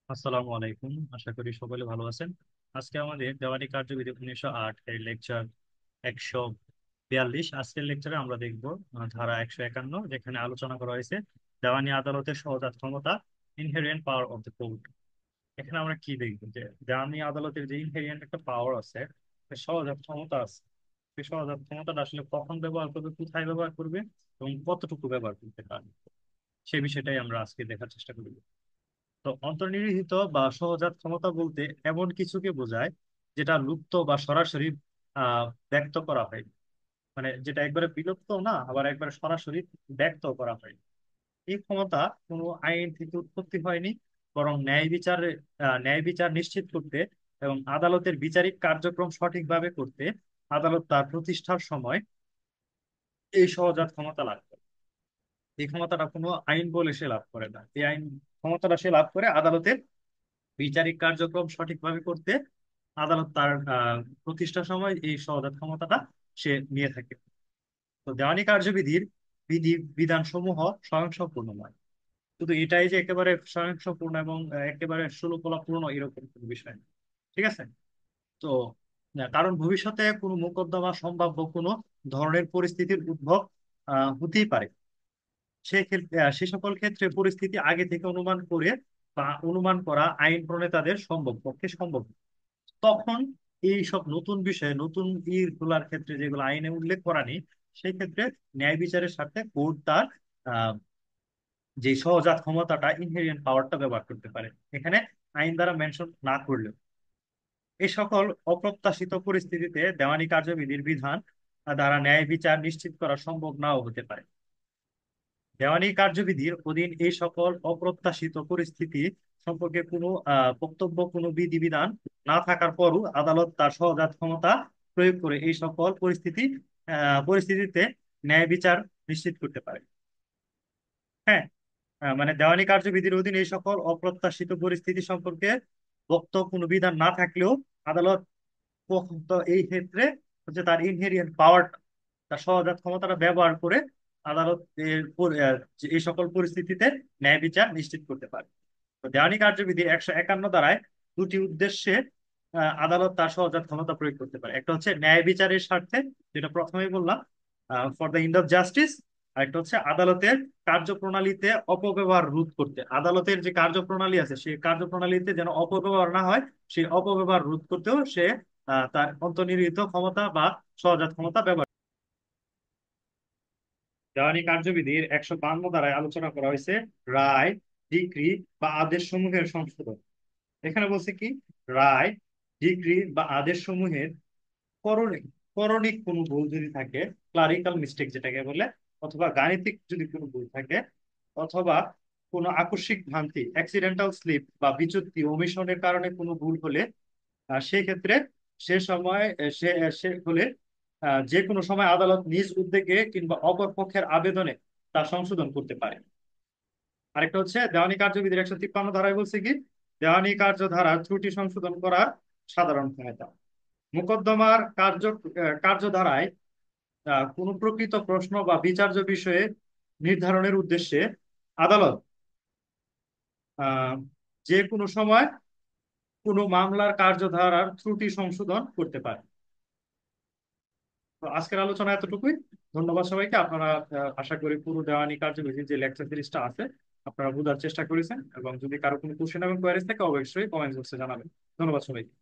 আসসালামু আলাইকুম। আশা করি সকলে ভালো আছেন। আজকে আমাদের দেওয়ানি কার্যবিধি 1908 এর লেকচার 142। আজকের লেকচারে আমরা দেখব ধারা 151, যেখানে আলোচনা করা হয়েছে দেওয়ানি আদালতের সহজাত ক্ষমতা, ইনহেরিয়েন্ট পাওয়ার অফ দ্য কোর্ট। এখানে আমরা কি দেখব যে দেওয়ানি আদালতের যে ইনহেরিয়েন্ট একটা পাওয়ার আছে, সহজাত ক্ষমতা আছে, সেই সহজাত ক্ষমতাটা আসলে কখন ব্যবহার করবে, কোথায় ব্যবহার করবে এবং কতটুকু ব্যবহার করতে পারবে, সেই বিষয়টাই আমরা আজকে দেখার চেষ্টা করব। তো অন্তর্নিহিত বা সহজাত ক্ষমতা বলতে এমন কিছুকে বোঝায় যেটা লুপ্ত বা সরাসরি ব্যক্ত করা হয়, মানে যেটা একবারে বিলুপ্ত না, আবার একবারে সরাসরি ব্যক্ত করা হয়। এই ক্ষমতা কোনো আইন থেকে উৎপত্তি হয়নি, বরং ন্যায় বিচার নিশ্চিত করতে এবং আদালতের বিচারিক কার্যক্রম সঠিকভাবে করতে আদালত তার প্রতিষ্ঠার সময় এই সহজাত ক্ষমতা লাভ করে। এই ক্ষমতাটা কোনো আইন বলে সে লাভ করে না, এই আইন ক্ষমতাটা সে লাভ করে আদালতের বিচারিক কার্যক্রম সঠিকভাবে করতে। আদালত তার প্রতিষ্ঠার সময় এই সহজাত ক্ষমতাটা সে নিয়ে থাকে। তো দেওয়ানি কার্যবিধির বিধি বিধান সমূহ স্বয়ংসম্পূর্ণ নয়, শুধু এটাই যে একেবারে স্বয়ংসম্পূর্ণ এবং একেবারে সুলভপূর্ণ এরকম কোনো বিষয় না। ঠিক আছে? তো কারণ ভবিষ্যতে কোনো মোকদ্দমা সম্ভাব্য কোনো ধরনের পরিস্থিতির উদ্ভব হতেই পারে। সে সকল ক্ষেত্রে পরিস্থিতি আগে থেকে অনুমান করে বা অনুমান করা আইন প্রণেতাদের পক্ষে সম্ভব। তখন এই সব নতুন বিষয়ে নতুন গুলার ক্ষেত্রে যেগুলো আইনে উল্লেখ করা নেই, সেই ক্ষেত্রে ন্যায় বিচারের সাথে কোর্ট তার আহ, যে সহজাত ক্ষমতাটা, ইনহেরিয়েন্ট পাওয়ারটা ব্যবহার করতে পারে, এখানে আইন দ্বারা মেনশন না করলেও। এই সকল অপ্রত্যাশিত পরিস্থিতিতে দেওয়ানি কার্যবিধির বিধান দ্বারা ন্যায় বিচার নিশ্চিত করা সম্ভব নাও হতে পারে। দেওয়ানি কার্যবিধির অধীন এই সকল অপ্রত্যাশিত পরিস্থিতি সম্পর্কে কোনো বক্তব্য, কোনো বিধিবিধান না থাকার পরও আদালত তার সহজাত ক্ষমতা প্রয়োগ করে এই সকল পরিস্থিতিতে ন্যায় বিচার নিশ্চিত করতে পারে। হ্যাঁ, মানে দেওয়ানি কার্যবিধির অধীন এই সকল অপ্রত্যাশিত পরিস্থিতি সম্পর্কে কোনো বিধান না থাকলেও আদালত তো এই ক্ষেত্রে হচ্ছে তার ইনহেরিয়েন্ট পাওয়ারটা, তার সহজাত ক্ষমতাটা ব্যবহার করে আদালত এই সকল পরিস্থিতিতে ন্যায় বিচার নিশ্চিত করতে পারে। তো দেওয়ানি কার্যবিধির 151 ধারায় দুটি উদ্দেশ্যে আদালত তার সহজাত ক্ষমতা প্রয়োগ করতে পারে। একটা হচ্ছে ন্যায় বিচারের স্বার্থে, যেটা প্রথমেই বললাম, for the end of justice. আর একটা হচ্ছে আদালতের কার্যপ্রণালীতে অপব্যবহার রোধ করতে। আদালতের যে কার্যপ্রণালী আছে, সেই কার্যপ্রণালীতে যেন অপব্যবহার না হয়, সেই অপব্যবহার রোধ করতেও সে তার অন্তর্নিহিত ক্ষমতা বা সহজাত ক্ষমতা ব্যবহার। দেওয়ানি কার্যবিধির 152 ধারায় আলোচনা করা হয়েছে রায়, ডিক্রি বা আদেশ সমূহের সংশোধন। এখানে বলছে কি, রায়, ডিক্রি বা আদেশ সমূহের করণিক করণিক কোনো ভুল যদি থাকে, ক্লারিক্যাল মিস্টেক যেটাকে বলে, অথবা গাণিতিক যদি কোনো ভুল থাকে, অথবা কোনো আকস্মিক ভ্রান্তি, অ্যাক্সিডেন্টাল স্লিপ বা বিচ্যুতি ওমিশনের কারণে কোনো ভুল হলে সেই ক্ষেত্রে সে সময় সে সে হলে যে কোনো সময় আদালত নিজ উদ্যোগে কিংবা অপর পক্ষের আবেদনে তা সংশোধন করতে পারে। আরেকটা হচ্ছে দেওয়ানি কার্যবিধির 153 ধারায় বলছে কি, দেওয়ানি কার্যধারা ত্রুটি সংশোধন করার সাধারণ ক্ষমতা। মোকদ্দমার কার্যধারায় কোনো প্রকৃত প্রশ্ন বা বিচার্য বিষয়ে নির্ধারণের উদ্দেশ্যে আদালত আহ, যে কোনো সময় কোনো মামলার কার্যধারার ত্রুটি সংশোধন করতে পারে। তো আজকের আলোচনা এতটুকুই। ধন্যবাদ সবাইকে। আপনারা আশা করি পুরো দেওয়ানি কার্যবিধির যে লেকচার সিরিজটা আছে আপনারা বোঝার চেষ্টা করেছেন, এবং যদি কারো কোনো কোশ্চেন এবং কোয়ারিজ থাকে অবশ্যই কমেন্ট বক্সে জানাবেন। ধন্যবাদ সবাইকে।